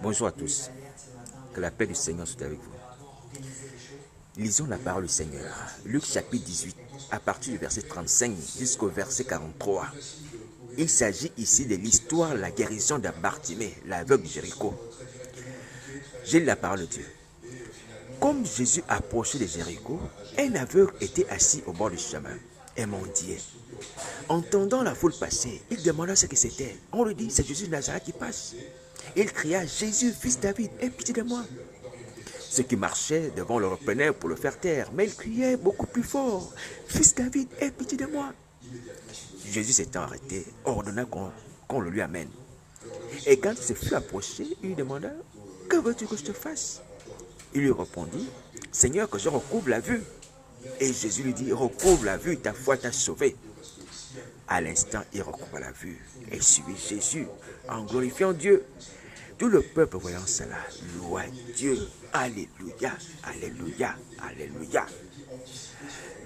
Bonjour à tous. Que la paix du Seigneur soit avec vous. Lisons la parole du Seigneur. Luc chapitre 18, à partir du verset 35 jusqu'au verset 43. Il s'agit ici de l'histoire de la guérison de Bartimée, l'aveugle de Jéricho. J'ai lu la parole de Dieu. Comme Jésus approchait de Jéricho, un aveugle était assis au bord du chemin et mendiait. Entendant la foule passer, il demanda ce que c'était. On lui dit, c'est Jésus de Nazareth qui passe. Il cria, Jésus, fils de David, aie pitié de moi. Ceux qui marchaient devant le reprenaient pour le faire taire, mais il criait beaucoup plus fort, fils de David, aie pitié de moi. Jésus s'étant arrêté, ordonna qu'on le lui amène. Et quand il se fut approché, il lui demanda, que veux-tu que je te fasse? Il lui répondit, Seigneur, que je recouvre la vue. Et Jésus lui dit, recouvre la vue, ta foi t'a sauvé. À l'instant, il recouvra la vue et suivit Jésus en glorifiant Dieu. Tout le peuple voyant cela, loua Dieu. Alléluia, alléluia, alléluia.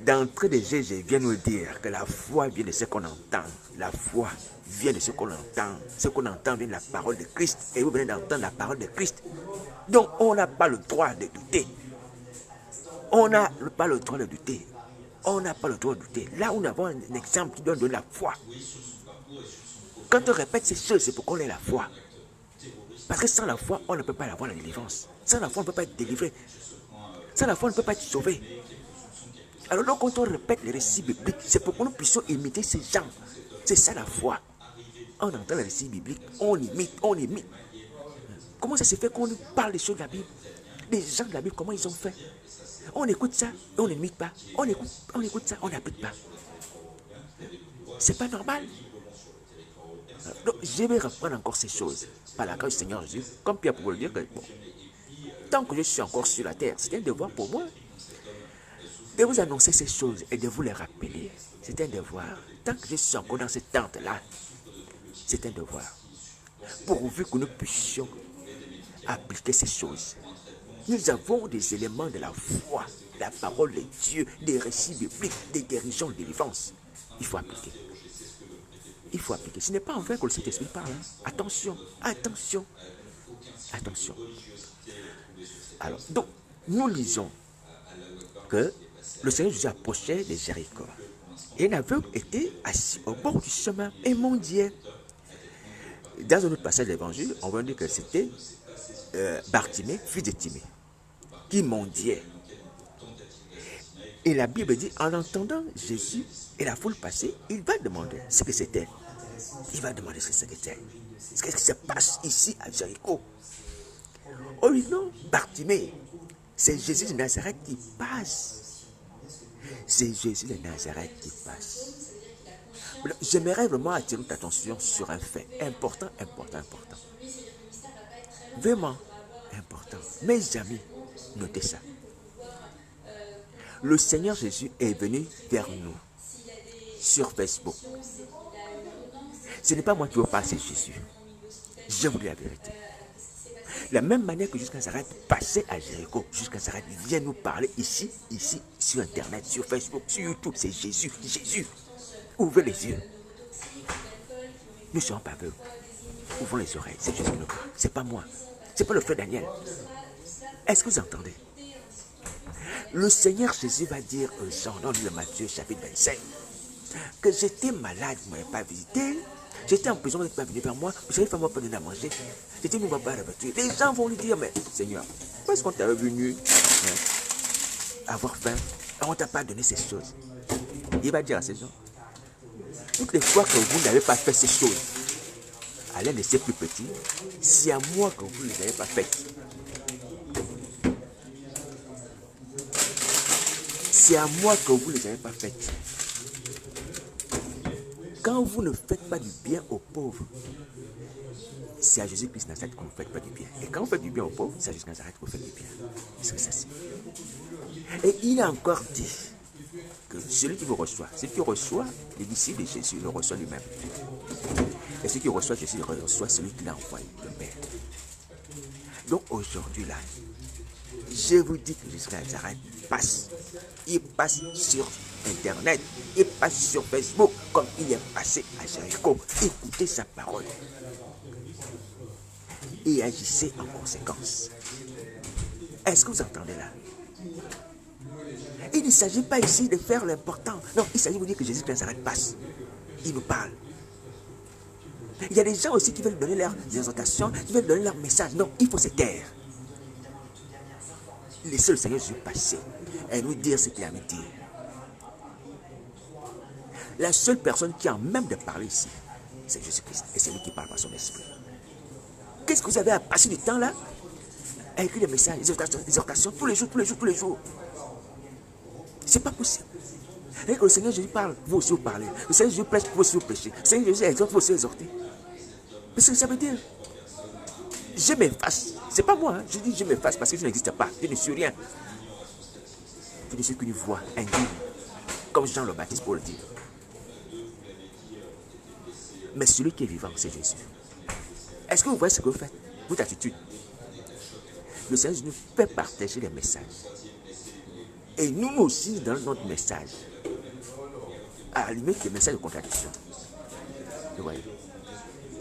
D'entrée de Jésus vient nous dire que la foi vient de ce qu'on entend. La foi vient de ce qu'on entend. Ce qu'on entend vient de la parole de Christ. Et vous venez d'entendre la parole de Christ. Donc on n'a pas le droit de douter. On n'a pas le droit de douter. On n'a pas le droit de douter. Là, nous avons un exemple qui donne de la foi. Quand on répète ces choses, c'est pour qu'on ait la foi. Parce que sans la foi, on ne peut pas avoir la délivrance. Sans la foi, on ne peut pas être délivré. Sans la foi, on ne peut pas être sauvé. Alors donc, quand on répète les récits bibliques, c'est pour que nous puissions imiter ces gens. C'est ça la foi. On entend les récits bibliques, on imite, on imite. Comment ça se fait qu'on nous parle des choses de la Bible? Les gens de la Bible, comment ils ont fait? On écoute ça et on n'imite pas. On écoute ça, on n'applique pas. C'est pas normal. Donc, je vais reprendre encore ces choses par la grâce du Seigneur Jésus, comme Pierre pouvait le dire, que bon, tant que je suis encore sur la terre, c'est un devoir pour moi de vous annoncer ces choses et de vous les rappeler. C'est un devoir. Tant que je suis encore dans cette tente-là, c'est un devoir. Pourvu que nous puissions appliquer ces choses. Nous avons des éléments de la foi, la parole de Dieu, des récits bibliques, des guérisons de délivrance. Il faut appliquer. Il faut appliquer. Ce n'est pas en vain que le Saint-Esprit parle. Hein. Attention, attention, attention. Alors, donc, nous lisons que le Seigneur Jésus approchait de Jéricho. Et un aveugle était assis au bord du chemin et mendiait. Dans un autre passage de l'évangile, on va dire que c'était Bartimée, fils de Timée, qui mendiait. Et la Bible dit, en entendant Jésus et la foule passer, il va demander ce que c'était. Il va demander ce que c'était. Qu'est-ce qui se passe ici à Jéricho? Oh non, Bartimée, c'est Jésus de Nazareth qui passe. C'est Jésus de Nazareth qui passe. J'aimerais vraiment attirer votre attention sur un fait important, important, important. Vraiment important. Mes amis, notez ça. Le Seigneur Jésus est venu vers nous sur Facebook. Ce n'est pas moi qui vous parle, c'est Jésus. Je vous dis la vérité. La même manière que jusqu'à Nazareth passait à Jéricho, jusqu'à Nazareth vient nous parler ici, sur Internet, sur Facebook, sur YouTube, c'est Jésus, Jésus. Ouvrez les yeux. Nous ne sommes pas aveugles. Ouvrons les oreilles, c'est Jésus qui nous parle. Ce n'est pas moi. Ce n'est pas le frère Daniel. Est-ce que vous entendez? Le Seigneur Jésus va dire aux gens dans le Matthieu chapitre 25 que j'étais malade, vous ne m'avez pas visité. J'étais en prison, vous n'êtes pas venu vers moi. Vous savez, fais-moi pas donner à manger. J'étais venu voir par la voiture. Les gens vont lui dire, mais Seigneur, pourquoi est-ce qu'on t'avait venu avoir faim et on ne t'a pas donné ces choses? Il va dire à ces gens, toutes les fois que vous n'avez pas fait ces choses à l'un de ses plus petits, c'est à moi que vous ne les avez pas faites. C'est à moi que vous ne les avez pas faites. Quand vous ne faites pas du bien aux pauvres, c'est à Jésus-Christ Nazareth que vous ne faites pas du bien. Et quand vous faites du bien aux pauvres, c'est à Jésus Nazareth que vous faites du bien. C'est ça. Et il a encore dit que celui qui vous reçoit, celui qui reçoit les disciples de Jésus, le reçoit lui-même. Et celui qui reçoit Jésus, le reçoit celui qui l'a envoyé, le Père. Donc aujourd'hui là, je vous dis que Jésus Nazareth passe. Il passe sur Internet, il passe sur Facebook, comme il est passé à Jéricho. Écoutez sa parole. et agissez en conséquence. Est-ce que vous entendez là? Il ne s'agit pas ici de faire l'important. Non, il s'agit de vous dire que Jésus de Nazareth passe. Il nous parle. Il y a des gens aussi qui veulent donner leurs exhortations, qui veulent donner leur message. Non, il faut se taire. Laissez le Seigneur Jésus passer et nous dire ce qu'il a à nous dire. La seule personne qui a même de parler ici, c'est Jésus-Christ. Et c'est lui qui parle par son esprit. Qu'est-ce que vous avez à passer du temps là? À écrire des messages, des exhortations, tous les jours, tous les jours, tous les jours. C'est pas possible. Et que le Seigneur Jésus parle, vous aussi vous parlez. Le Seigneur Jésus prêche, vous aussi vous prêchez. Le Seigneur Jésus exhorte, vous aussi exhortez. Parce que ça veut dire, je m'efface. C'est pas moi, hein. Je dis je m'efface parce que je n'existe pas. Je ne suis rien. Je ne suis qu'une voix indigne. Comme Jean le Baptiste pour le dire. Mais celui qui est vivant, c'est Jésus. Est-ce que vous voyez ce que vous faites? Votre attitude. Le Seigneur nous fait partager les messages. Et nous aussi, dans notre message, à la limite des messages de contradiction. Vous voyez?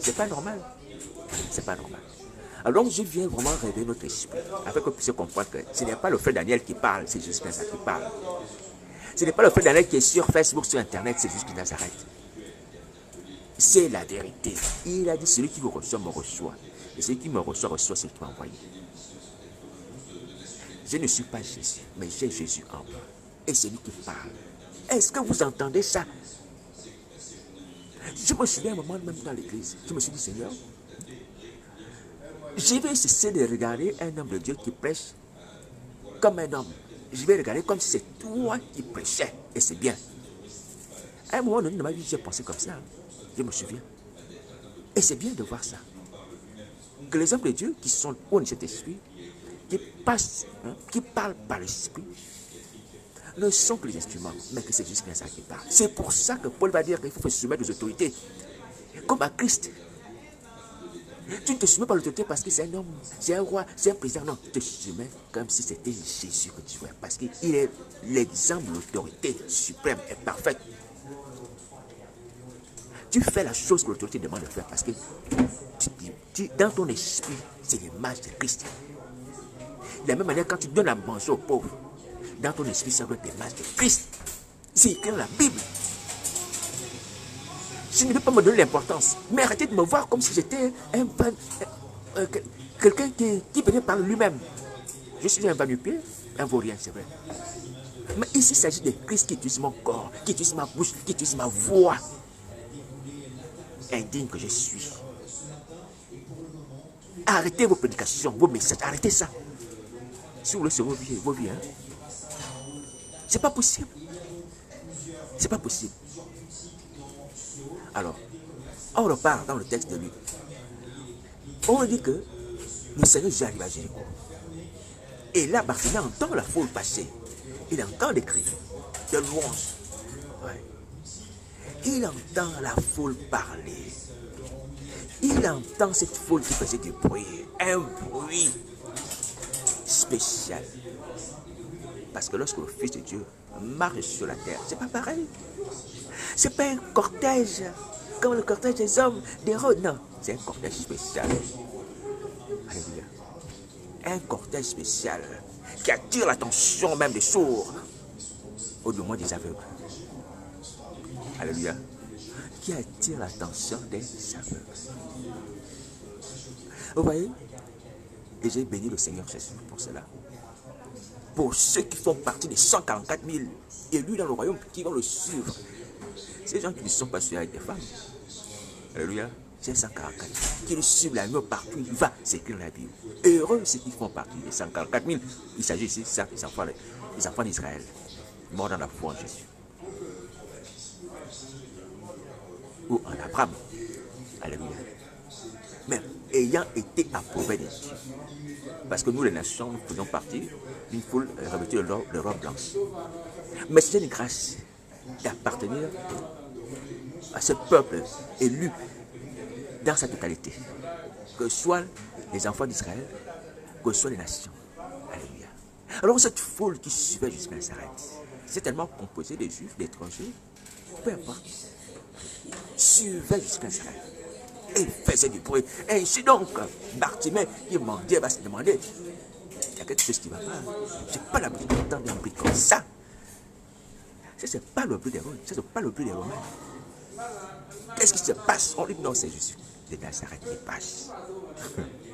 C'est pas normal. C'est pas normal. Alors je viens vraiment réveiller notre esprit, afin que vous puissiez comprendre que ce n'est pas le frère Daniel qui parle, c'est Jésus Nazareth qui parle. Ce n'est pas le frère Daniel qui est sur Facebook, sur Internet, c'est Jésus Nazareth. C'est la vérité. Il a dit, celui qui vous reçoit, me reçoit. Et celui qui me reçoit, reçoit celui qui m'a envoyé. Je ne suis pas Jésus, mais j'ai Jésus en moi. Et c'est lui qui parle. Est-ce que vous entendez ça? Je me souviens un moment même dans l'église, je me suis dit, Seigneur, je vais cesser de regarder un homme de Dieu qui prêche comme un homme. Je vais regarder comme si c'est toi qui prêchais. Et c'est bien. À un moment donné dans ma vie, j'ai pensé comme ça. Je me souviens. Et c'est bien de voir ça. Que les hommes de Dieu qui sont au de cet esprit, qui passent, qui parlent par l'esprit, ne sont que les instruments, mais que c'est juste ça qui parle. C'est pour ça que Paul va dire qu'il faut se soumettre aux autorités, comme à Christ. Tu ne te soumets pas à l'autorité parce que c'est un homme, c'est un roi, c'est un président. Non, tu te soumets comme si c'était Jésus que tu vois. Parce qu'il est l'exemple de l'autorité suprême et parfaite. Tu fais la chose que l'autorité demande de faire parce que dans ton esprit, c'est l'image de Christ. De la même manière, quand tu donnes à manger aux pauvres, dans ton esprit, ça doit être l'image de Christ. C'est écrit dans la Bible. Je ne veux pas me donner l'importance, mais arrêtez de me voir comme si j'étais quelqu'un qui venait par lui-même. Je suis un va-nu-pied, un vaurien, c'est vrai. Mais ici, il s'agit de Christ qui utilise mon corps, qui utilise ma bouche, qui utilise ma voix. Indigne que je suis. Arrêtez vos prédications, vos messages, arrêtez ça. Si vous voulez sauver vos vies, hein? C'est pas possible. C'est pas possible. Alors, on repart dans le texte de Luc. On dit que le Seigneur Jésus arrive à Jéricho. Et là, Bartimée entend la foule passer. Il entend des cris, de louanges. Ouais. Il entend la foule parler. Il entend cette foule qui faisait du bruit. Un bruit spécial. Parce que lorsque le Fils de Dieu marche sur la terre, c'est pas pareil. C'est pas un cortège comme le cortège des hommes, des rois. Non, c'est un cortège spécial. Alléluia. Un cortège spécial qui attire l'attention même des sourds, au moins des aveugles. Alléluia. Qui attire l'attention des aveugles. Vous voyez? Et j'ai béni le Seigneur Jésus pour cela. Pour ceux qui font partie des 144 000 élus dans le royaume qui vont le suivre. Ces gens qui ne sont pas suivis avec des femmes. Alléluia. C'est 144 qui le suivent la nuit partout. Il va, c'est écrit dans la Bible. Heureux ceux qui font partie des 144 000. Il s'agit ici, certes, des enfants d'Israël, morts dans la foi en Jésus. Ou en Abraham. Alléluia. Mais ayant été approuvés des dieux. Parce que nous, les nations, nous faisons partie d'une foule revêtue de robes blanches. Mais c'est une grâce d'appartenir à ce peuple élu dans sa totalité. Que ce soit les enfants d'Israël, que ce soit les nations. Alléluia. Alors cette foule qui suivait jusqu'à Nazareth, c'est tellement composé des juifs, d'étrangers, peu importe, suivait jusqu'à Nazareth. et faisait du bruit. Ainsi donc, Bartimée, il mendiait, va se demander, il y a quelque chose qui ne va pas. Je n'ai pas l'habitude d'entendre un bruit comme ça. Ça, ce n'est pas le bruit des Romains. Ça, ce n'est pas le bruit des Romains. Qu'est-ce qui se passe? On dit non, c'est Jésus de Nazareth qui passe.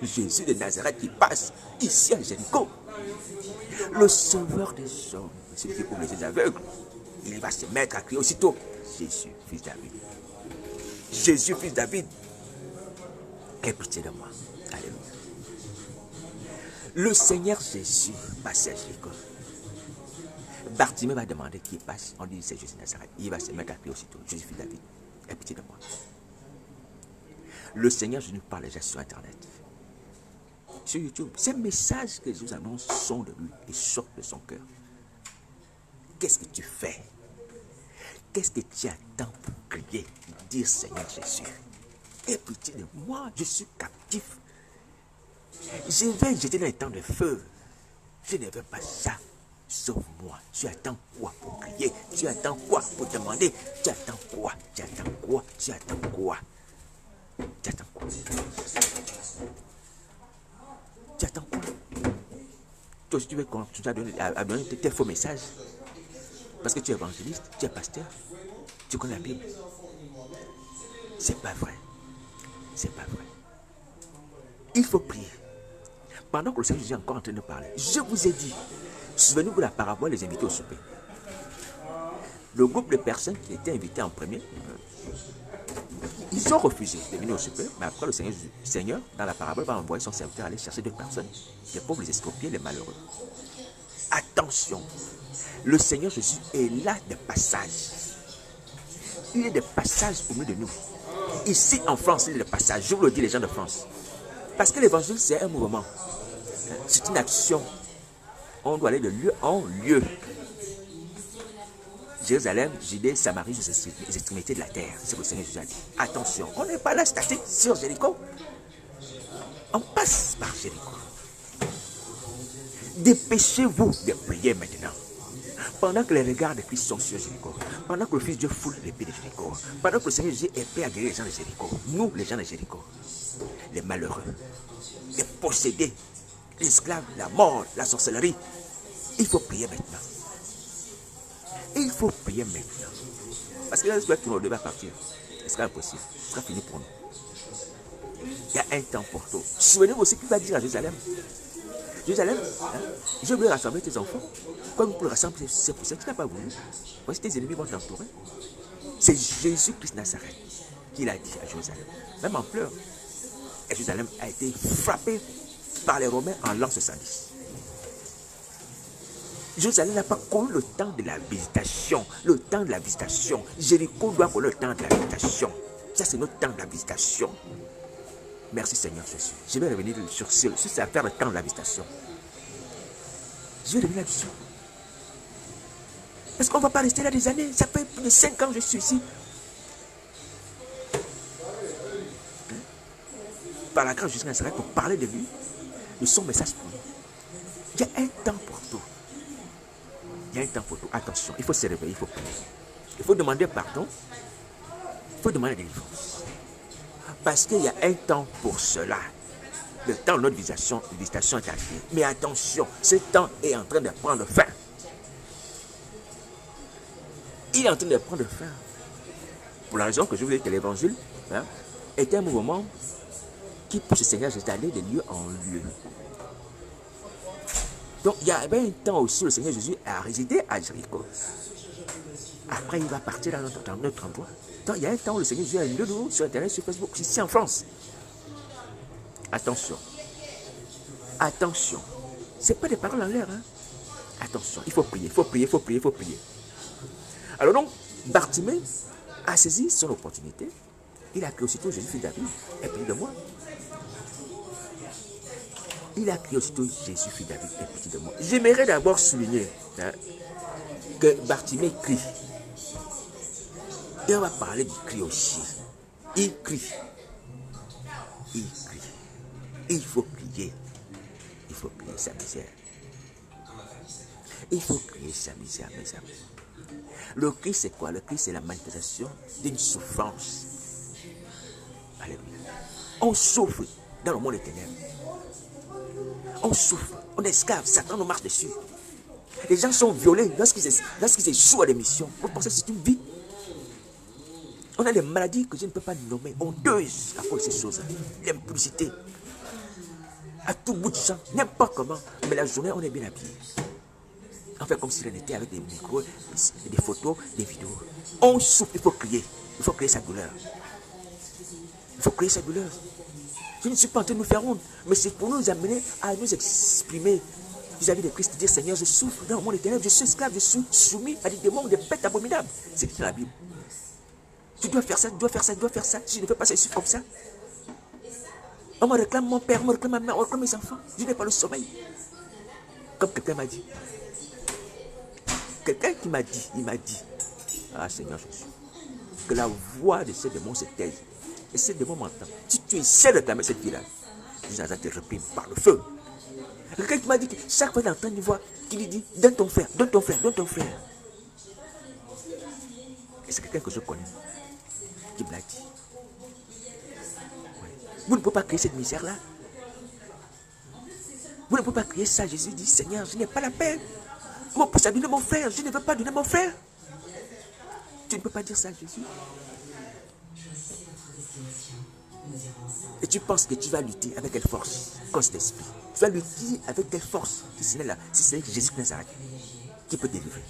Jésus de Nazareth qui passe ici à Jéricho. Le sauveur des hommes, celui qui ouvre les yeux aveugles, il va se mettre à crier aussitôt, Jésus, fils de David. Jésus, fils de David, aie pitié de moi. Alléluia. Le Seigneur Jésus passe à Jéricho. Bartimée va demander qui passe. On dit c'est Jésus de Nazareth. Il va se mettre à crier aussitôt, Jésus, fils de David, aie pitié de moi. Le Seigneur Jésus nous parle déjà sur Internet, sur YouTube. Ces messages que Jésus annonce sont de lui et sortent de son cœur. Qu'est-ce que tu fais? Qu'est-ce que tu attends pour crier, dire Seigneur Jésus, aie pitié de moi, je suis captif. Je vais jeter dans les temps de feu. Je ne veux pas ça. Sauve-moi. Tu attends quoi pour crier? Tu attends quoi pour demander? Tu attends quoi? Tu attends quoi? Tu attends quoi? Tu attends quoi? Tu attends quoi? Toi aussi tu veux continuer à donner tes faux messages. Parce que tu es évangéliste, tu es pasteur, tu connais la Bible. C'est pas vrai. C'est pas vrai. Il faut prier. Pendant que le Seigneur Jésus est encore en train de parler, je vous ai dit, souvenez-vous de la parabole des invités au souper. Le groupe de personnes qui étaient invitées en premier, ils ont refusé de venir au souper, mais après le Seigneur, dans la parabole, va envoyer son serviteur aller chercher deux personnes, les pauvres, les estropiés, les malheureux. Attention, le Seigneur Jésus est là de passage. Il est de passage au milieu de nous. Ici en France, il est de passage. Je vous le dis, les gens de France. Parce que l'évangile, c'est un mouvement. C'est une action. On doit aller de lieu en lieu. Jérusalem, Judée, Samarie, les extrémités de la terre. C'est ce que le Seigneur Jésus a dit. Attention, on n'est pas là statique sur Jéricho. On passe par Jéricho. Dépêchez-vous de prier maintenant. Pendant que les regards de Christ sont sur Jéricho, pendant que le Fils de Dieu foule les pieds de Jéricho, pendant que le Seigneur Jésus est prêt à guérir les gens de Jéricho, nous, les gens de Jéricho, les malheureux, les possédés, les esclaves, la mort, la sorcellerie, il faut prier maintenant. Il faut prier maintenant. Parce que là, tout le monde va partir. Ce sera impossible. Ce sera fini pour nous. Il y a un temps pour tout. Souvenez-vous aussi qu'il va dire à Jérusalem. Jérusalem, hein, je veux rassembler tes enfants. Comme pour rassembler, c'est pour ça que tu n'as pas voulu. Voici tes ennemis vont t'entourer. C'est Jésus-Christ Nazareth qui l'a dit à Jérusalem. Même en pleurs. Et Jérusalem a été frappée par les Romains en l'an 70. Jérusalem n'a pas connu le temps de la visitation. Le temps de la visitation. Jéricho doit connaître le temps de la visitation. Ça, c'est notre temps de la visitation. Merci Seigneur Jésus. Je vais revenir sur cette affaire de temps de la visitation. Je vais revenir là-dessus. Parce qu'on ne va pas rester là des années. Ça fait plus de 5 ans que je suis ici. Par la grâce de Jésus Nazareth pour parler de lui, de son message pour nous. Il y a un temps pour tout. Il y a un temps pour tout. Attention, il faut se réveiller, il faut prier. Il faut demander pardon. Il faut demander délivrance. Parce qu'il y a un temps pour cela. Le temps de notre visitation est arrivé. Mais attention, ce temps est en train de prendre fin. Il est en train de prendre fin. Pour la raison que je vous ai dit que l'évangile est un mouvement qui pousse le Seigneur Jésus d'aller de lieu en lieu. Donc il y avait un temps aussi où le Seigneur Jésus a résidé à Jéricho. Après il va partir dans notre endroit. Donc il y a un temps où le Seigneur Jésus a lieu de nous sur Internet, sur Facebook, ici en France. Attention. Attention. Ce n'est pas des paroles en l'air. Hein? Attention, il faut prier, il faut prier, il faut prier, il faut prier. Alors donc, Bartimée a saisi son opportunité. Il a crié aussitôt Jésus, fils de David, aie pitié de moi. Il a crié aussitôt Jésus, fils de David, aie pitié de moi. J'aimerais d'abord souligner que Bartimée crie. Et on va parler du cri aussi. Il crie. Il crie. Il faut crier. Il faut crier sa misère. Il faut crier sa misère, mes amis. Le cri, c'est quoi? Le cri, c'est la manifestation d'une souffrance. Alléluia. On souffre dans le monde éternel. On souffre, on est esclave, Satan nous marche dessus. Les gens sont violés lorsqu'ils échouent à des missions. Vous pensez que c'est une vie? On a des maladies que je ne peux pas nommer, honteuses à cause de ces choses. L'impudicité. À tout bout de champ, n'importe comment. Mais la journée, on est bien habillé. On fait comme si on était avec des micros, des photos, des vidéos. On souffre, il faut crier. Il faut crier sa douleur. Il faut crier sa douleur. Je ne suis pas en train de nous faire honte, mais c'est pour nous amener à nous exprimer vis-à-vis de Christ, dire Seigneur, je souffre dans le monde éternel, je suis esclave, je suis soumis à des démons, des bêtes abominables. C'est écrit dans la Bible. Tu dois faire ça, tu dois faire ça, tu dois faire ça. Si je ne fais pas ça, je suis comme ça. On me réclame mon père, on me réclame ma mère, on me réclame mes enfants. Je n'ai pas le sommeil. Comme quelqu'un m'a dit. Quelqu'un qui m'a dit, il m'a dit, ah Seigneur Jésus, que la voix de ces démons se taise. Et ces démons m'entendent. Si tu essaies de réclamer cette vie-là, Jésus te réprime par le feu. Quelqu'un qui m'a dit que chaque fois qu'il entend une voix qui lui dit, donne ton frère, donne ton frère, donne ton frère. Et c'est quelqu'un que je connais qui me l'a dit. Vous ne pouvez pas créer cette misère-là. Vous ne pouvez pas créer ça. Jésus dit, Seigneur, je n'ai pas la peine. Mon pouce a donné mon frère, je ne veux pas donner mon frère. Tu ne peux pas dire ça à Jésus. Et tu penses que tu vas lutter avec quelle force? Cause d'esprit. Tu vas lutter avec quelle force? Si ce n'est là, si c'est Jésus de Nazareth qui peut délivrer.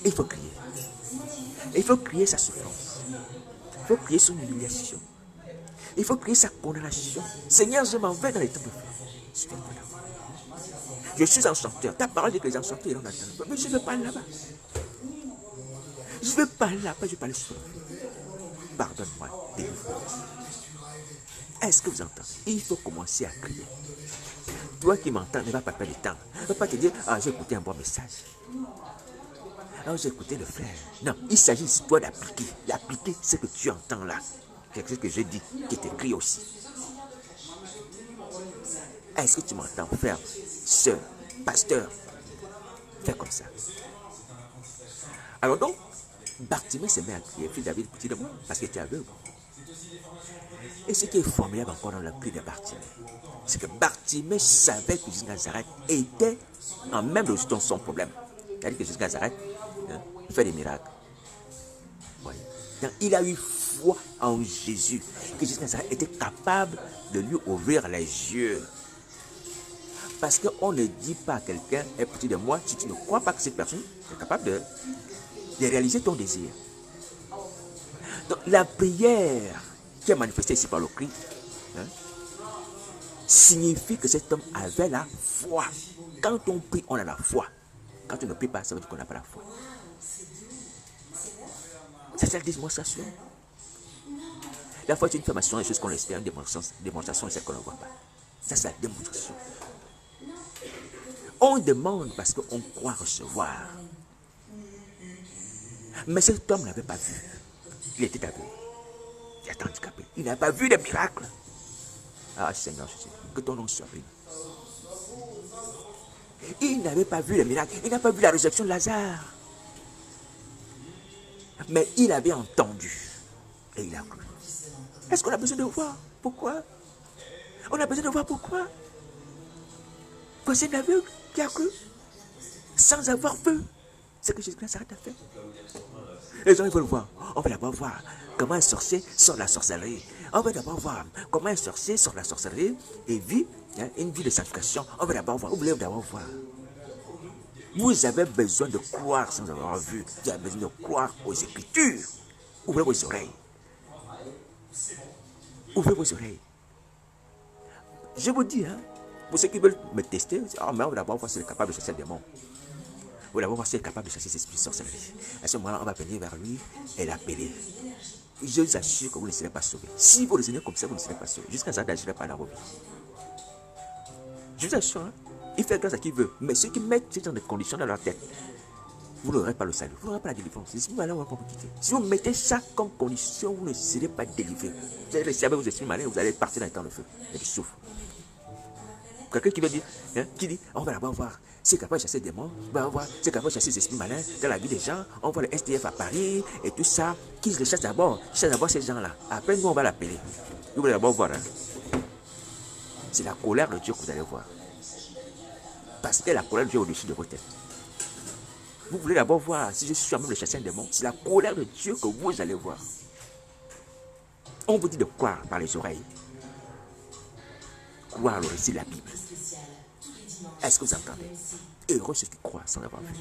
Et il faut crier. Et il faut crier sa souffrance. Il faut crier son humiliation. Il faut crier sa condamnation. Seigneur, je m'en vais dans les temps de feu. Je suis un chanteur. Ta parole dit que les enchanteurs iront dans le temps. Mais je ne veux pas aller là-bas. Je ne veux pas aller là-bas, je veux pas aller sur. Pardonne-moi, délivre-moi. Est-ce que vous entendez? Il faut commencer à crier. Toi qui m'entends, ne va pas perdre le temps. Ne va pas te dire, ah, j'ai écouté un bon message. Ah, j'ai écouté le frère. Non, il s'agit de toi d'appliquer. D'appliquer ce que tu entends là. Quelque chose que je dis, qui est écrit aussi. Est-ce que tu m'entends, frère, sœur, pasteur? Fais comme ça. Alors donc, Bartimée se met à crier, fils David, petit de moi, parce qu'il était aveugle. Et ce qui est formidable encore dans le cri de Bartimée, c'est que Bartimée savait que Jésus de Nazareth était en même dans son problème. C'est-à-dire que Jésus de Nazareth fait des miracles. Ouais. Donc, il a eu foi en Jésus, que Jésus de Nazareth était capable de lui ouvrir les yeux. Parce qu'on ne dit pas à quelqu'un, est petit de moi, si tu ne crois pas que cette personne est capable de réaliser ton désir. Donc la prière qui est manifestée ici par le cri, signifie que cet homme avait la foi. Quand on prie, on a la foi. Quand on ne prie pas, ça veut dire qu'on n'a pas la foi. C'est ça la démonstration. La foi, c'est une affirmation, des choses qu'on espère, une démonstration, c'est qu'on ne voit pas. Ça, c'est la démonstration. On demande parce qu'on croit recevoir. Mais cet homme n'avait pas vu. Il était aveugle. Il était handicapé. Il n'a pas vu de miracle. Ah Seigneur Jésus, que ton nom soit béni. Il n'avait pas vu le miracle. Il n'a pas vu la résurrection de Lazare. Mais il avait entendu. Et il a cru. Est-ce qu'on a besoin de voir pourquoi? On a besoin de voir pourquoi. Voici un aveugle qui a cru. Sans avoir vu. C'est que Jésus s'arrête à faire. Les gens ils veulent voir. On va d'abord voir comment un sorcier sort de la sorcellerie. On va d'abord voir comment un sorcier sort de la sorcellerie et vit une vie de sanctification. On va d'abord voir. Vous voulez d'abord voir. Vous avez besoin de croire sans avoir vu. Vous avez besoin de croire aux Écritures. Ouvrez vos oreilles. Ouvrez vos oreilles. Je vous dis, pour ceux qui veulent me tester, mais on va d'abord voir si il est capable de chasser le démon. On va d'abord voir s'il est capable de chasser ces esprits de sorcellerie. À ce moment-là, on va venir vers lui et l'appeler. Je vous assure que vous ne serez pas sauvés. Si vous raisonnez comme ça, vous ne serez pas sauvés. Jusqu'à ça, je n'agirai pas dans vos vies. Je vous assure, il fait grâce à qui veut. Mais ceux qui mettent ce genre de conditions dans leur tête, vous n'aurez pas le salut, vous n'aurez pas la délivrance. Si vous allez, on va pas vous quitter. Si vous mettez ça comme condition, vous ne serez pas délivré. Vous allez rester avec vos esprits malins, vous allez partir dans le temps de feu et du souffle. Quelqu'un qui veut dire, hein, qui dit, on va d'abord voir. C'est capable de chasser des démons, on va voir, c'est capable de chasser des esprits malins dans la vie des gens. On voit le SDF à Paris et tout ça. Qui le chasse d'abord? Chasse d'abord ces gens-là. Après, nous, on va l'appeler. Vous voulez d'abord voir. Hein? C'est la colère de Dieu que vous allez voir. Parce que la colère de Dieu est au-dessus de vos têtes. Vous voulez d'abord voir si je suis même le chasser un démon. C'est la colère de Dieu que vous allez voir. On vous dit de croire par les oreilles. Croire le récit de la Bible. Est-ce que vous entendez? Heureux ceux qui croient sans avoir vu.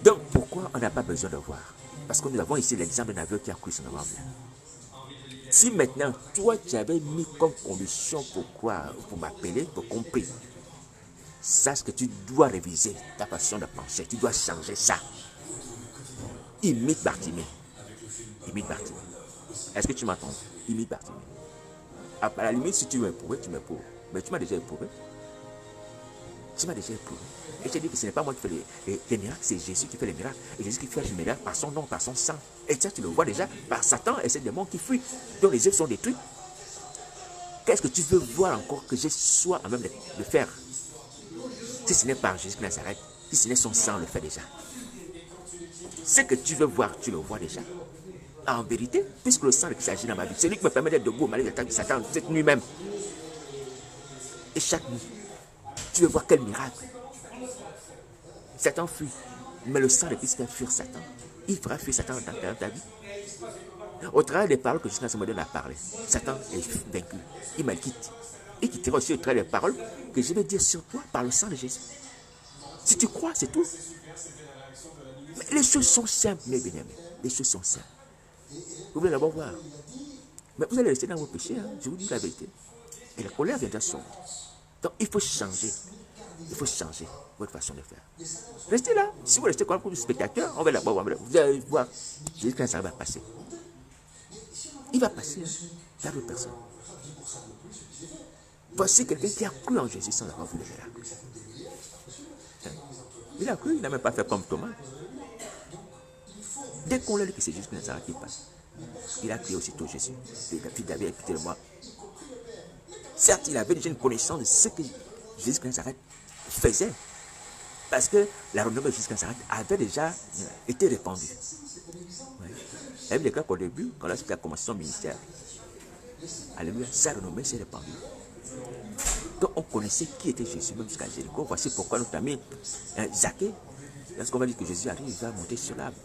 Donc pourquoi on n'a pas besoin de voir? Parce que nous avons ici l'exemple d'un aveugle qui a cru sans avoir vu. Si maintenant, toi tu avais mis comme condition pour croire, pour m'appeler, pour compris, sache que tu dois réviser ta façon de penser. Tu dois changer ça. Imite Bartimée. Imite Bartimée. Est-ce que tu m'entends? Imite Bartimée. À la limite, si tu veux éprouver, tu m'éprouves. Mais tu m'as déjà éprouvé. Tu m'as déjà éprouvé. Et je te dis que ce n'est pas moi qui fais les miracles, c'est Jésus qui fait les miracles. Et Jésus qui fait les miracles par son nom, par son sang. Et ça, tu le vois déjà par Satan et ces démons qui fuient, dont les yeux sont détruits. Qu'est-ce que tu veux voir encore que je sois à même de faire? Si ce n'est pas Jésus de Nazareth, si ce n'est son sang, on le fait déjà. Ce que tu veux voir, tu le vois déjà. En vérité, puisque le sang qui s'agit dans ma vie, c'est lui qui me permet d'être debout malgré les attaques de Satan cette nuit même. Et chaque nuit, tu veux voir quel miracle. Satan fuit. Mais le sang de Christ fait fuir Satan. Il fera fuir Satan dans ta vie. Au travers des paroles que Jésus me donne à parler, Satan est vaincu. Il me quitte. Il quittera aussi au travers des paroles que je vais dire sur toi par le sang de Jésus. Si tu crois, c'est tout. Mais les choses sont simples, mes bien-aimés. Les choses sont simples. Vous voulez d'abord voir. Mais vous allez rester dans vos péchés, hein? Je vous dis la vérité. Et la colère viendra sur vous. Donc il faut changer. Il faut changer votre façon de faire. Restez là. Si vous restez comme spectateur, on va d'abord voir. Vous allez voir. Jésus quand ça va passer. Il va passer. Hein? Dans d'autres personnes. Voici quelqu'un qui a cru en Jésus sans avoir vu le miracle. Il a cru, il n'a même pas fait comme Thomas. Dès qu'on l'a dit que c'est Jésus qui passe, il a crié aussitôt Jésus. Fils David, écoutez moi. Certes, il avait déjà une connaissance de ce que Jésus de Nazareth faisait. Parce que la renommée de Jésus de Nazareth avait déjà été répandue. Ouais. La Bible déclare qu'au début, quand il a commencé son ministère, alléluia, sa renommée s'est répandue. Donc on connaissait qui était Jésus, même jusqu'à Jéricho. Voici pourquoi notre ami Zaché, lorsqu'on va dire que Jésus arrive, il va monter sur l'arbre.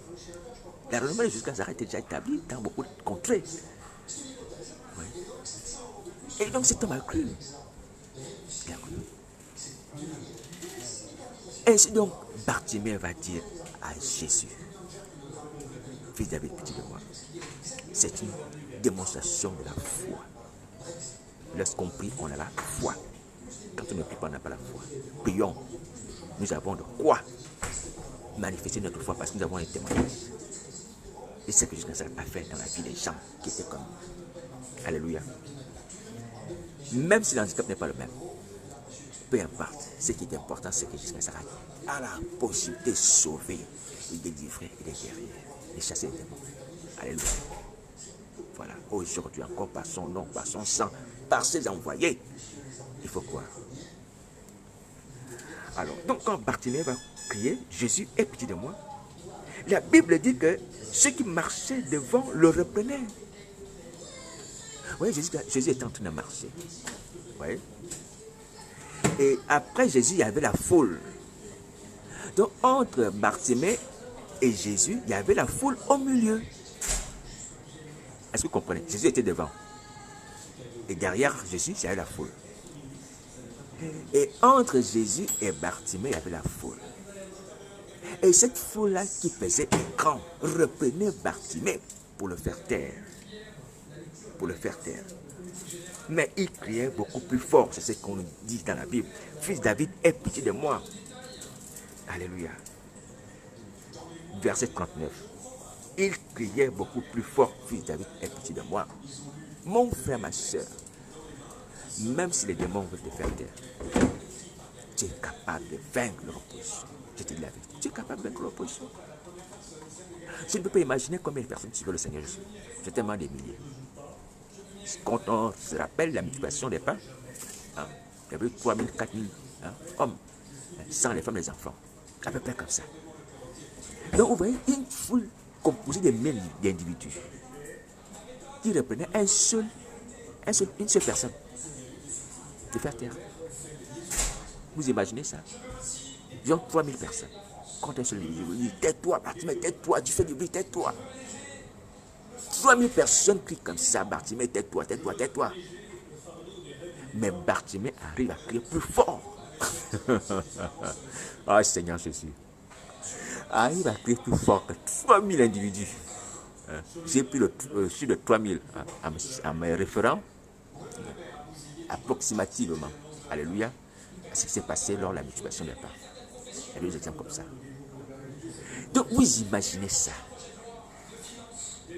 La renommée de Jésus de Nazareth est déjà établie dans beaucoup de contrées. Ouais. Et donc cet homme a cru. Il a cru. Ainsi donc, Bartimée va dire à Jésus, fils David, petit de moi, c'est une démonstration de la foi. Lorsqu'on prie, on a la foi. Quand on ne prie pas, on n'a pas la foi. Prions. Nous avons de quoi manifester notre foi parce que nous avons un témoignage. Et c'est ce que Jésus a fait dans la vie des gens qui étaient comme nous. Alléluia. Même si l'handicap n'est pas le même, peu importe, ce qui est important, c'est que Jésus a la possibilité de sauver, de délivrer et de guérir, de chasser les démons. Alléluia. Voilà, aujourd'hui encore par son nom, par son sang, par ses envoyés, il faut croire. Alors, donc quand Bartimée va crier, Jésus, aie pitié de moi, la Bible dit que ceux qui marchaient devant le reprenaient. Vous voyez, Jésus était en train de marcher. Vous voyez? Et après Jésus, il y avait la foule. Donc entre Bartimée et Jésus, il y avait la foule au milieu. Est-ce que vous comprenez? Jésus était devant. Et derrière Jésus, il y avait la foule. Et entre Jésus et Bartimée, il y avait la foule. Et cette foule-là qui faisait écran reprenait Bartimée pour le faire taire. Pour le faire taire. Mais il criait beaucoup plus fort. C'est ce qu'on dit dans la Bible. Fils David, aie pitié de moi. Alléluia. Verset 39. Il criait beaucoup plus fort. Fils David, aie pitié de moi. Mon frère, ma soeur, même si les démons veulent te faire taire, tu es capable de vaincre leur opposition. Je te dis la vérité. Tu es capable de vaincre l'opposition. Je ne peux pas imaginer combien de personnes suivent le Seigneur Jésus. C'est tellement des milliers. Quand on se rappelle la multiplication des pains, Hein. Il y avait 3000, 4000 hommes, sans les femmes et les enfants. À peu près comme ça. Donc vous voyez une foule composée de milliers d'individus qui reprenaient une seule personne de faire taire. Vous imaginez ça? Disons 3000 personnes contre un seul individu. Tais-toi, Bartimée, tais-toi, tu fais du bruit, tais-toi. 3000 personnes crient comme ça, Bartimée, tais-toi, tais-toi, tais-toi. Mais Bartimée arrive à crier plus fort. Ah Seigneur Jésus. Arrive à crier plus fort que 3000 individus. J'ai pris le chiffre de 3000 en me référant approximativement. Alléluia. À ce qui s'est passé lors de la multiplication des pains. Il y a des exemples comme ça. Donc vous imaginez ça.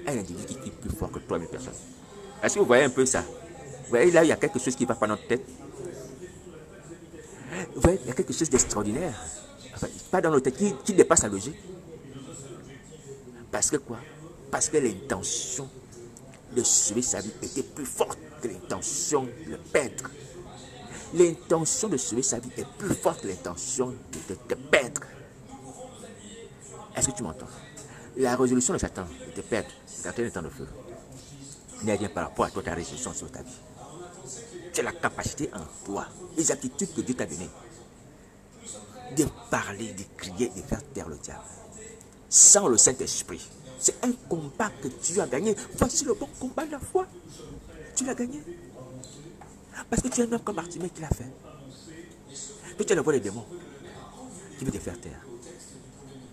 Un individu qui crie plus fort que 3000 personnes. Est-ce que vous voyez un peu ça? Vous voyez là, il y a quelque chose qui va pas dans notre tête. Vous voyez, il y a quelque chose d'extraordinaire. Enfin, pas dans notre tête, qui dépasse la logique. Parce que quoi? Parce que l'intention de sauver sa vie était plus forte que l'intention de le perdre. L'intention de sauver sa vie est plus forte que l'intention de te perdre. Est-ce que tu m'entends? La résolution de Satan de te perdre, garder le temps de feu, n'est rien par rapport à toi, ta résolution sur ta vie. Tu as la capacité en toi, les aptitudes que Dieu t'a données, de parler, de crier, de faire taire le diable. Sans le Saint-Esprit, c'est un combat que tu as gagné. Voici le bon combat de la foi. Tu l'as gagné. Parce que tu es un homme comme Bartimée qui l'a fait. Que tu as la voix des démons qui veut te faire taire.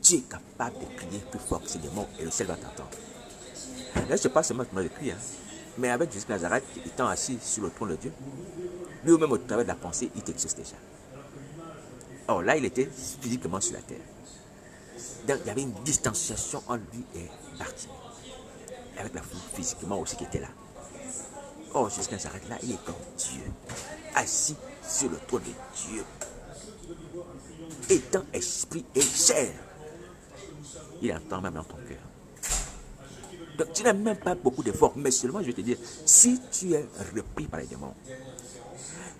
Tu es capable de crier plus fort que ces démons et le ciel va t'entendre. Là, je ne sais pas seulement de crier, mais avec Jésus de Nazareth étant assis sur le trône de Dieu, lui-même au travers de la pensée, il t'exauce déjà. Or là, il était physiquement sur la terre. Donc, il y avait une distanciation entre lui et Bartimée. Avec la foule physiquement aussi qui était là. Or, Jésus de Nazareth, là, il est comme Dieu, assis sur le trône de Dieu, étant esprit et chair. Il entend même dans ton cœur. Donc, tu n'as même pas beaucoup d'efforts, mais seulement, je vais te dire, si tu es repris par les démons,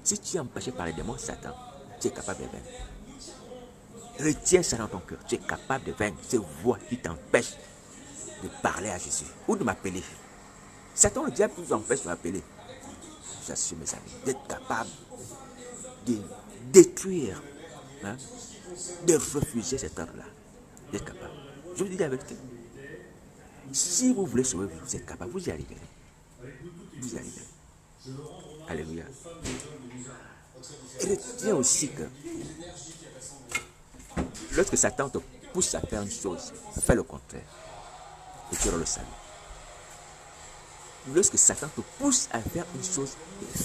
si tu es empêché par les démons, Satan, tu es capable de vaincre. Retiens ça dans ton cœur. Tu es capable de vaincre ces voix qui t'empêchent de parler à Jésus ou de m'appeler. Satan, le diable, vous empêche de m'appeler. J'assure mes amis, d'être capable de détruire, de refuser cet ordre-là. D'être capable. Je vous dis la vérité. Si vous voulez sauver, vous êtes capable, vous y arriverez. Vous y arriverez. Alléluia. Et retiens aussi que lorsque Satan te pousse à faire une chose, fais le contraire. Et tu auras le salut. Lorsque Satan te pousse à faire une chose,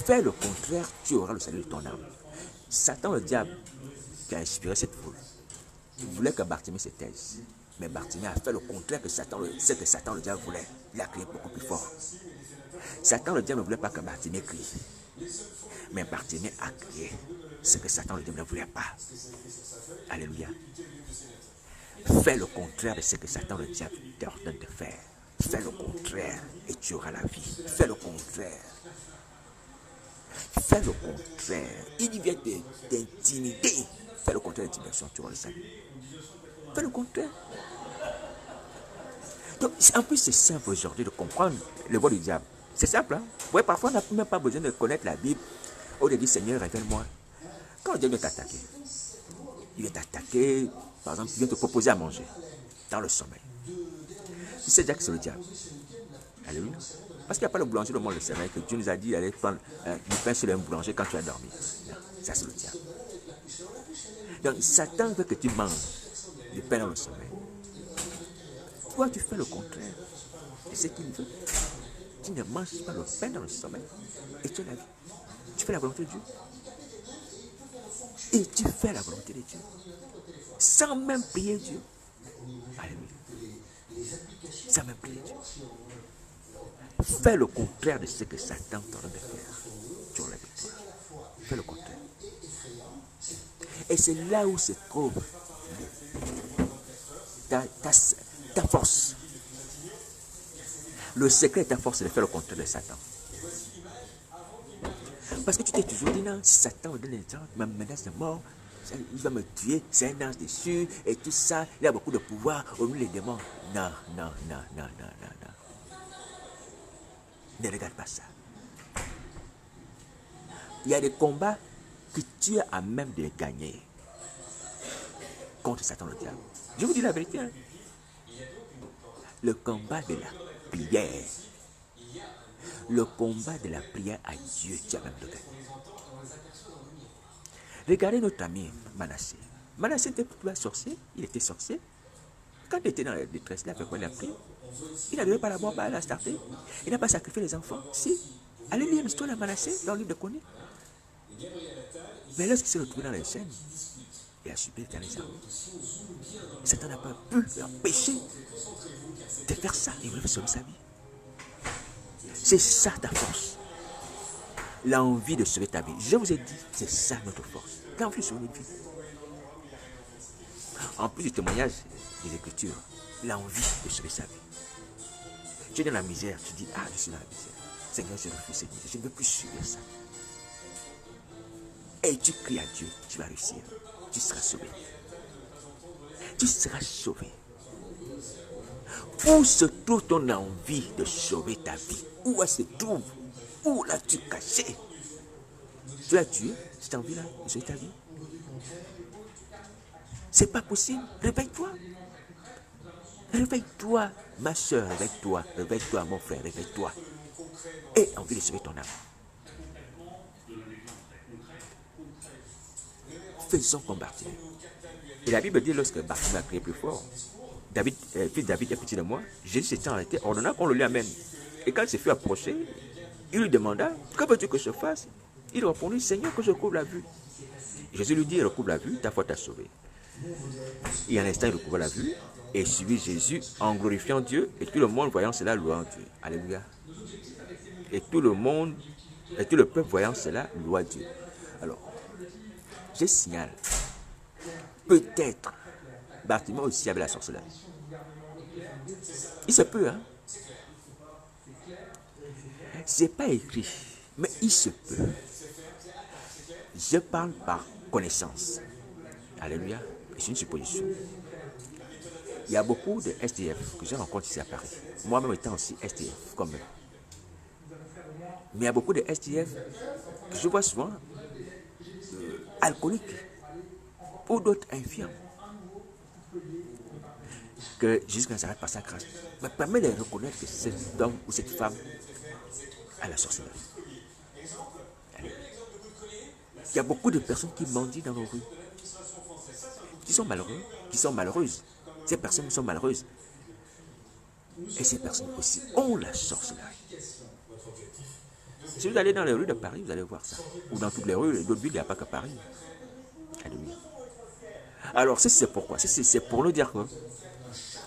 fais le contraire, tu auras le salut de ton âme. Satan, le diable, qui a inspiré cette foule, il voulait que Bartimée se taise. Mais Bartimée a fait le contraire que Satan, ce que Satan, le diable, voulait. Il a crié beaucoup plus fort. Satan, le diable, ne voulait pas que Bartimée crie. Mais Bartimée a crié ce que Satan, le diable, ne voulait pas. Alléluia. Fais le contraire de ce que Satan, le diable, t'ordonne de faire. Fais le contraire et tu auras la vie. Fais le contraire. Fais le contraire. Il vient t'intimider. Fais le contraire de l'intimidation, tu auras le salut. Fais le contraire. Donc, en plus, c'est simple aujourd'hui de comprendre le voie du diable. C'est simple, hein? Ouais, parfois, on n'a même pas besoin de connaître la Bible. Au lieu de dire, Seigneur, révèle-moi. Quand le diable vient t'attaquer, il vient t'attaquer, par exemple, il vient te proposer à manger dans le sommeil. Tu sais déjà que c'est le diable. Alléluia. Parce qu'il n'y a pas le boulanger, le monde le sommeil, que Dieu nous a dit d'aller prendre du pain sur un boulanger quand tu as dormi. Non, ça, c'est le diable. Donc, Satan veut que tu manges du pain dans le sommeil. Toi, tu fais le contraire. Et ce qu'il veut. Tu ne manges pas le pain dans le sommeil. Et tu as la vie. Tu fais la volonté de Dieu. Et tu fais la volonté de Dieu. Sans même prier Dieu. Alléluia. Sans même prier Dieu. Fais le contraire de ce que Satan t'ordonne de faire. Tu auras la victoire. Fais le contraire. Et c'est là où se trouve ta force. Le secret de ta force, c'est de faire le contraire de Satan. Parce que tu t'es toujours dit, non, Satan me donne des gens, me menace de mort, il va me tuer, c'est un ange dessus, et tout ça, il a beaucoup de pouvoir, au milieu des démons. Non, non, non, non, non, non, non. Ne regarde pas ça. Il y a des combats que tu es à même de gagner contre Satan le diable. Je vous dis la vérité. Hein. Le combat de la prière. Le combat de la prière à Dieu, tu as même de gagner. Regardez notre ami Manassé. Manassé n'était pas sorcier, il était sorcier. Quand il était dans la détresse, il a fait quoi? Il a prié. Il n'arrivait pas à la boire, il a starté. Il n'a pas sacrifié les enfants. Si. Allez lire l'histoire de Manassé dans le livre de Connu. Mais lorsqu'il s'est retrouvé dans les chaînes, il a subi dans les armes. Satan n'a pas pu l'empêcher de faire ça. Il voulait sauver sa vie. C'est ça ta force. L'envie de sauver ta vie. Je vous ai dit, c'est ça notre force. L'envie de sauver notre vie. En plus du témoignage des Écritures, l'envie de sauver sa vie. Tu es dans la misère, tu dis, ah, je suis dans la misère. Seigneur, je refuse cette misère, je ne veux plus subir ça. Et tu cries à Dieu, tu vas réussir. Tu seras sauvé. Tu seras sauvé. Où se trouve ton envie de sauver ta vie? Où elle se trouve? Où l'as-tu caché? Tu l'as tué, cette envie-là, de sauver ta vie? C'est pas possible. Réveille-toi. Réveille-toi, ma soeur, réveille-toi. Réveille-toi, mon frère, réveille-toi. Et envie de sauver ton âme. Faisons comme Bartimée. Et la Bible dit, lorsque Bartimée a crié plus fort, David, fils David est petit de moi, Jésus s'était arrêté, ordonna qu'on le lui amène. Et quand il s'est fait approcher, il lui demanda, que veux-tu que je fasse? Il répondit, Seigneur, que je recouvre la vue. Jésus lui dit, recouvre la vue, ta foi t'a sauvé. Et un instant, il recouvre la vue et suivit Jésus en glorifiant Dieu, et tout le monde voyant cela louant Dieu. Alléluia. Et tout le monde, et tout le peuple voyant cela loua Dieu. Alors, je signale, peut-être, Bartimée aussi avait la sorcellerie. Il se peut, hein. C'est pas écrit, mais il se peut. Je parle par connaissance. Alléluia. C'est une supposition. Il y a beaucoup de SDF que je rencontre ici à Paris. Moi-même étant aussi SDF, comme eux. Mais il y a beaucoup de SDF que je vois souvent alcooliques ou d'autres infirmes. Que jusqu'à s'arrête par sa grâce. Mais permet de reconnaître que cet homme ou cette femme a la sorcellerie. Il y a beaucoup de personnes qui mendient dans nos rues, qui sont malheureux, qui sont malheureuses. Ces personnes sont malheureuses. Et ces personnes aussi ont la sorcellerie. Si vous allez dans les rues de Paris, vous allez voir ça. Ou dans toutes les rues, d'autres villes, il n'y a pas que Paris. Alléluia. Alors, c'est pourquoi. C'est pour nous dire que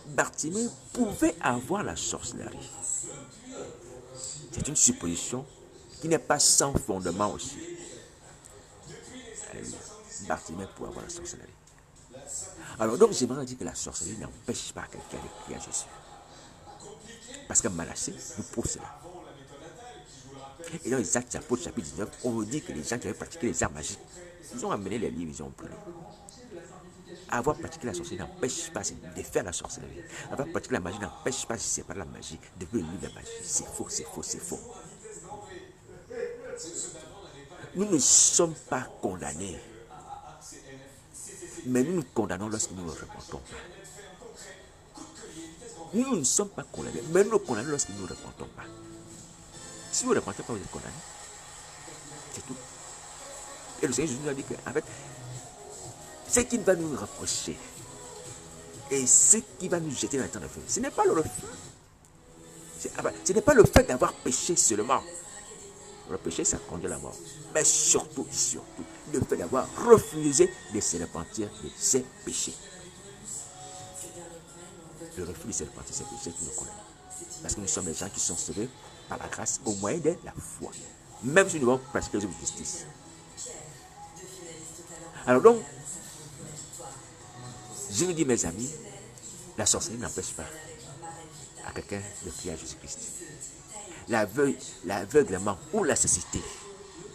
Bartimée pouvait avoir la sorcellerie. C'est une supposition qui n'est pas sans fondement aussi. Bartimée pouvait avoir la sorcellerie. Alors, donc, j'aimerais dire que la sorcellerie n'empêche pas quelqu'un de prier à Jésus. Parce que Manassé nous prouve cela. Et dans les Actes des Apôtres, chapitre 19, on nous dit que les gens qui avaient pratiqué les arts magiques, ils ont amené les livres, ils ont brûlé. Avoir pratiqué la sorcellerie n'empêche pas de faire la sorcellerie. Avoir pratiqué la magie n'empêche pas, si ce n'est pas la magie, de vivre le livre de la magie. C'est faux, c'est faux, c'est faux. Nous ne sommes pas condamnés. Mais nous nous condamnons lorsque nous ne repentons pas. Nous ne sommes pas condamnés, mais nous nous condamnons lorsque nous ne repentons pas. Si vous ne repentez pas, vous êtes condamné. C'est tout. Et le Seigneur Jésus nous a dit qu'en fait, ce qui va nous reprocher et ce qui va nous jeter dans le temps de feu, ce n'est pas le refus. Ce n'est pas le fait d'avoir péché seulement. Le péché, ça conduit à la mort. Mais surtout, le fait d'avoir refusé de se repentir de ses péchés. Le refus de se repentir de ses péchés qui nous condamne. Parce que nous sommes des gens qui sont sauvés par la grâce au moyen de la foi. Même si nous devons pratiquer les œuvres de justice. Alors donc, je vous dis, mes amis, la sorcellerie n'empêche pas à quelqu'un de prier à Jésus-Christ. l'aveuglement ou la cécité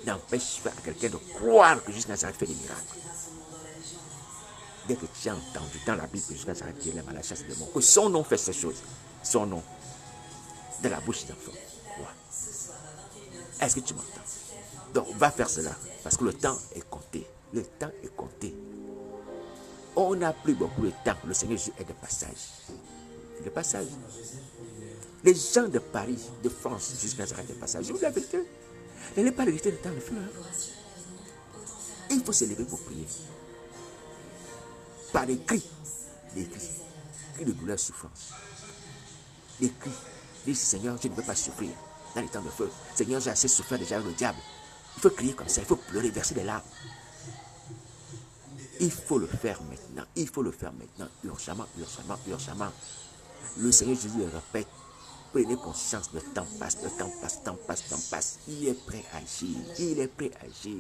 n'empêche pas à quelqu'un de croire que Jésus Nazareth fait des miracles. Dès que tu as entendu dans la Bible que Jésus Nazareth qui est les malades chasse des démons, que son nom fait ces choses, son nom, de la bouche des enfants. Est-ce que tu m'entends? Donc, va faire cela, parce que le temps est compté. Le temps est compté. On n'a plus beaucoup de temps. Le Seigneur Jésus est de passage. De passage. Les gens de Paris, de France, jusqu'à Nazareth de passage. Je vous dis la vérité. N'allez pas l'éviter le temps de feu. Il faut se lever pour prier. Par des cris. Des cris. Cris de douleur, souffrance. Des cris. Dis Seigneur, je ne veux pas souffrir dans les temps de feu. Seigneur, j'ai assez souffert déjà avec le diable. Il faut crier comme ça, il faut pleurer, verser des larmes. Il faut le faire maintenant. Il faut le faire maintenant. Urgemment, urgemment, urgemment. Le Seigneur Jésus le répète. Prenez conscience, le temps passe, le temps passe, le temps passe, le temps passe. Il est prêt à agir. Il est prêt à agir.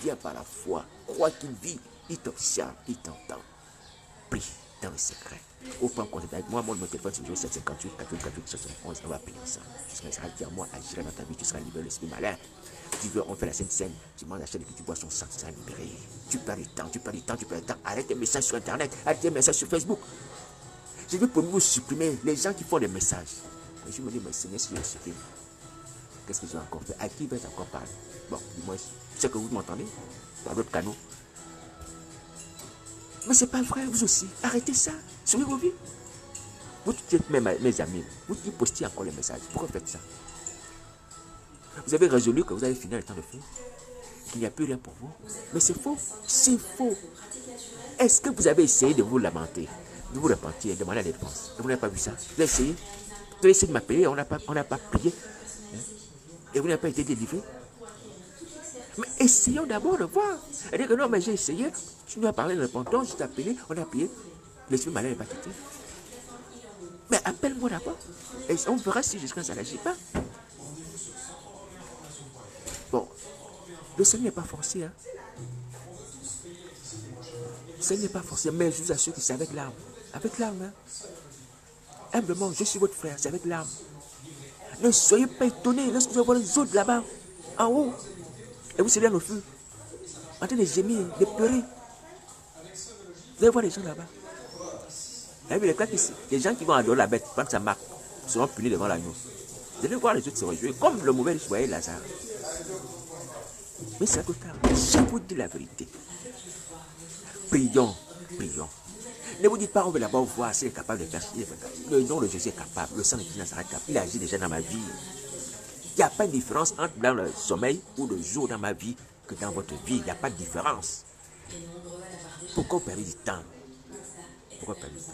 Viens par la foi. Crois qu'il vit. Il t'observe, il t'entend. Prie dans le secret. Au point contact avec moi, mon téléphone c'est 0758 88 71. On va prier ensemble. Tu seras Israël à moi, agirai dans ta vie, tu seras libéré de l'esprit malin. Tu veux, on fait la Sainte Seine, tu manges la chaîne et puis tu bois son sang, tu seras libéré. Tu perds du temps, tu perds du temps, tu perds du temps. Arrête tes messages sur Internet, arrête tes messages sur Facebook. Je vais pour vous supprimer les gens qui font des messages. Et je me dis, mais Seigneur, si je les supprime, qu'est-ce que j'ai encore fait? À qui vais-je encore parler? Bon, dis-moi, je sais que vous m'entendez par d'autres canaux. Mais c'est pas vrai, vous aussi. Arrêtez ça. Sauvez vos vies. Vous dites même mes amis, vous postez encore les messages. Pourquoi faites ça? Vous avez résolu que vous allez finir le temps de feu, qu'il n'y a plus rien pour vous. Mais c'est faux. C'est faux. Est-ce que vous avez essayé de vous lamenter, de vous repentir, de demander la défense? Vous n'avez pas vu ça? Vous avez essayé? Vous avez essayé de m'appeler, on n'a pas prié. Et vous n'avez pas été délivré? Mais essayons d'abord de voir. Elle dit que non, mais j'ai essayé. Tu nous as parlé de repentance, je t'ai appelé, on a prié. L'esprit malin n'est pas quitté. Mais appelle-moi d'abord. Et on verra si jusqu'à ça n'agit pas. Bon, le Seigneur n'est pas forcé. Hein. Le Seigneur n'est pas forcé, mais je vous assure que c'est avec l'arme. Avec l'arme. Hein. Humblement, je suis votre frère, c'est avec l'arme. Ne soyez pas étonnés lorsque vous allez voir les autres là-bas, en haut. Et vous serez dans le feu, en train de gémir, de pleurer. Vous allez voir les gens là-bas. Vous avez vu les gens qui vont adorer la bête, quand ça marque, seront punis devant l'agneau. Vous allez voir les autres se réjouir, comme le mauvais riche voyait Lazare. Mais c'est trop tard. Je vous dis la vérité. Prions, prions. Ne vous dites pas, on veut d'abord voir s'il est capable de faire. Le nom de Jésus est capable, le sang de Jésus Nazareth est capable. Il agit déjà dans ma vie. Il n'y a pas de différence entre dans le sommeil ou le jour dans ma vie que dans votre vie. Il n'y a pas de différence. Pourquoi perdre du temps? Pourquoi perdre du temps?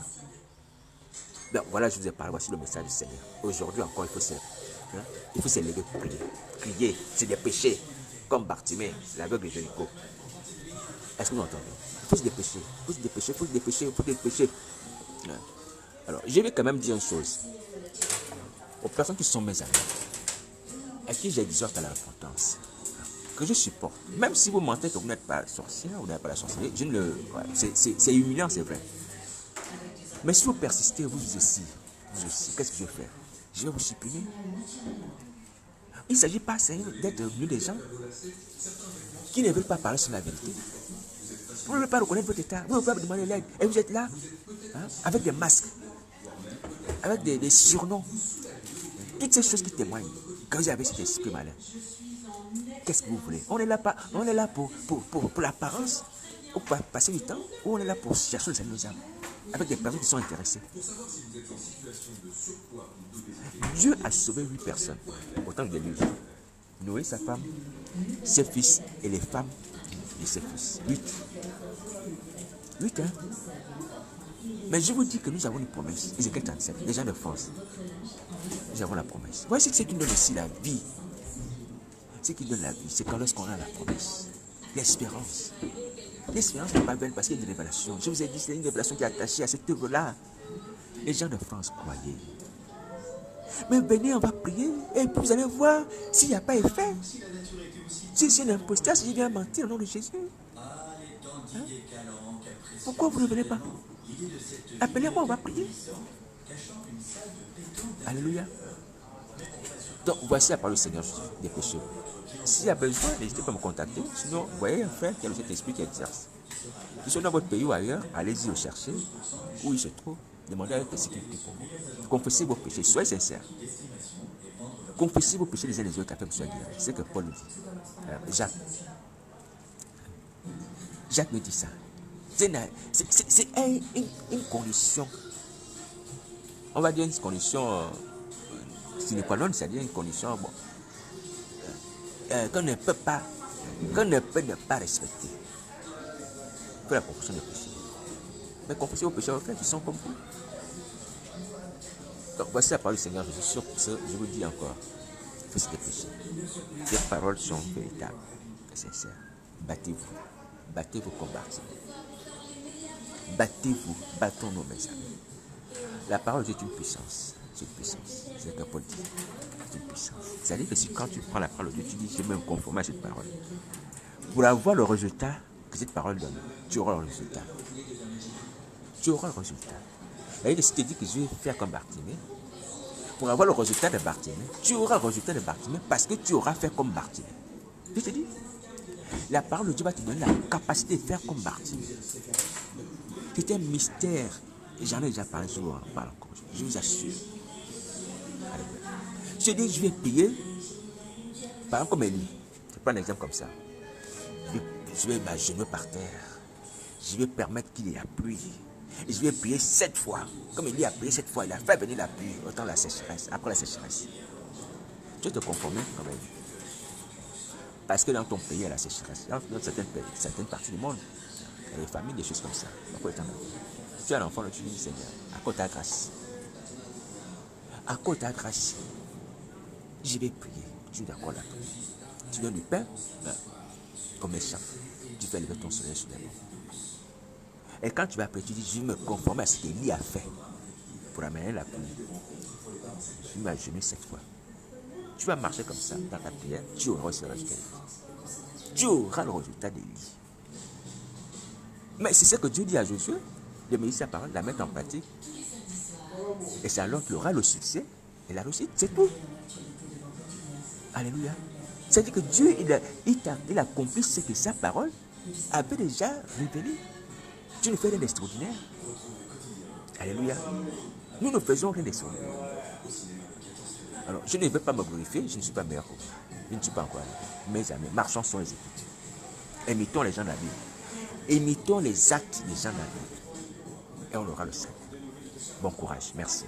Donc voilà, je vous ai parlé. Voici le message du Seigneur. Aujourd'hui encore, il faut se lever pour prier. Crier, c'est des péchés. Comme Bartimée, l'aveugle de Jéricho. Est-ce que vous entendez? Il faut se dépêcher. Il faut se dépêcher, il faut se dépêcher, il faut se dépêcher. Alors, je vais quand même dire une chose. Aux personnes qui sont mes amis, à qui j'exhorte à la repentance, que je supporte. Même si vous mentez que vous n'êtes pas sorcière, vous n'êtes pas la sorcière, c'est humiliant, c'est vrai. Mais si vous persistez, vous aussi, qu'est-ce que je vais faire? Je vais vous supprimer. Il ne s'agit pas d'être venu des gens qui ne veulent pas parler sur la vérité. Vous ne voulez pas reconnaître votre état, vous ne voulez pas demander l'aide. Et vous êtes là, hein, avec des masques, avec des surnoms. Toutes ces choses qui témoignent que vous avez cet esprit malin. Qu'est-ce que vous voulez? On est là pour l'apparence, ou pour passer du temps, ou on est là pour chercher les âmes, avec des personnes qui sont intéressées. Dieu a sauvé 8 personnes, autant que des livres. Noé, sa femme, ses fils et les femmes de ses fils. 8. 8, hein? Mais je vous dis que nous avons une promesse. Ézéchiel 37, les gens de France. Nous avons la promesse. Voici ce qui donne aussi la vie. Ce qui donne la vie, c'est quand lorsqu'on a la promesse. L'espérance. L'espérance n'est pas vaine parce qu'il y a des révélations. Je vous ai dit, c'est une révélation qui est attachée à cette œuvre-là. Les gens de France, croyez. Mais venez, on va prier. Et puis vous allez voir s'il n'y a pas effet. Si c'est un imposteur, si je viens mentir au nom de Jésus. Hein? Pourquoi vous ne venez pas? Appelez-moi, on va prier. Alléluia. Donc, voici la parole du Seigneur Jésus, dépêchez-vous. S'il y a besoin, n'hésitez pas à me contacter. Sinon, vous voyez un frère qui a le Saint-Esprit qui exerce. Qu'ils soient dans votre pays ou ailleurs, allez-y le chercher, où il se trouve, demandez à un sécurité pour vous. Confessez vos péchés, soyez sincères. Confessez vos péchés les uns les autres afin que vous soyez guéris. C'est ce que Paul dit. Jacques me dit ça. C'est une condition. On va dire une condition sine qua non, c'est-à-dire une condition bon, qu'on ne peut ne pas respecter. Pour la confession des péchés. Mais confessez vos péchés aux frères qui sont comme vous. Donc voici la parole du Seigneur Jésus. Sur ce, je vous dis encore, faites des péchés. Ces paroles sont véritables et sincères. Battez-vous. Battez-vous, combattez. Battez-vous. Battons-nous, mes amis. La parole est une puissance. C'est une puissance. C'est ce que Paul dit. C'est une puissance. C'est-à-dire que si quand tu prends la parole de Dieu, tu dis, je vais me conformer à cette parole. Pour avoir le résultat que cette parole donne, tu auras le résultat. Tu auras le résultat. C'est-à-dire que si tu dis que je vais faire comme Bartimée, pour avoir le résultat de Bartimée, tu auras le résultat de Bartimée parce que tu auras fait comme Bartimée. Je te dis, la parole de Dieu va te donner la capacité de faire comme Bartimée. C'est un mystère. J'en ai déjà parlé souvent, parle encore. Je vous assure. Je dis, je vais prier, par exemple comme Élie. Je prends un exemple comme ça. Je vais m'agenouiller par terre. Je vais permettre qu'il y ait la pluie. Et je vais prier 7 fois. Comme Élie a prié 7 fois, il a fait venir la pluie, autant la sécheresse, après la sécheresse. Tu vas te conformer comme Élie. Parce que dans ton pays, il y a la sécheresse. Dans certaines parties du monde, il y a des familles, des choses comme ça. Tu es un enfant, tu dis, Seigneur, accorde ta grâce. Accorde ta grâce. Je vais prier. Tu d'accordes la prière. Tu donnes du pain, comme un champ. Tu fais lever ton soleil sur les monts. Et quand tu vas prier, tu dis, je vais me conformer à ce qu'Élie a fait pour amener la pluie. Je vais m'agenouiller 7 fois. Tu vas marcher comme ça dans ta prière, tu auras ce résultat. Tu auras le résultat d'Élie. Mais c'est ce que Dieu dit à Josué, de méditer sa parole, de la mettre en pratique. Et c'est alors qu'il aura le succès et la réussite, c'est tout. Alléluia. C'est-à-dire que Dieu, il accomplit ce que sa parole avait déjà révélé. Dieu ne fait rien d'extraordinaire. Alléluia. Nous ne faisons rien d'extraordinaire. Alors, je ne vais pas me glorifier, je ne suis pas meilleur que vous. Je ne suis pas encore. Mes amis, marchons sur les Écritures. Imitons les gens de la Bible. Imitons les actes des gens de la Bible. Et on aura le salut. Bon courage. Merci.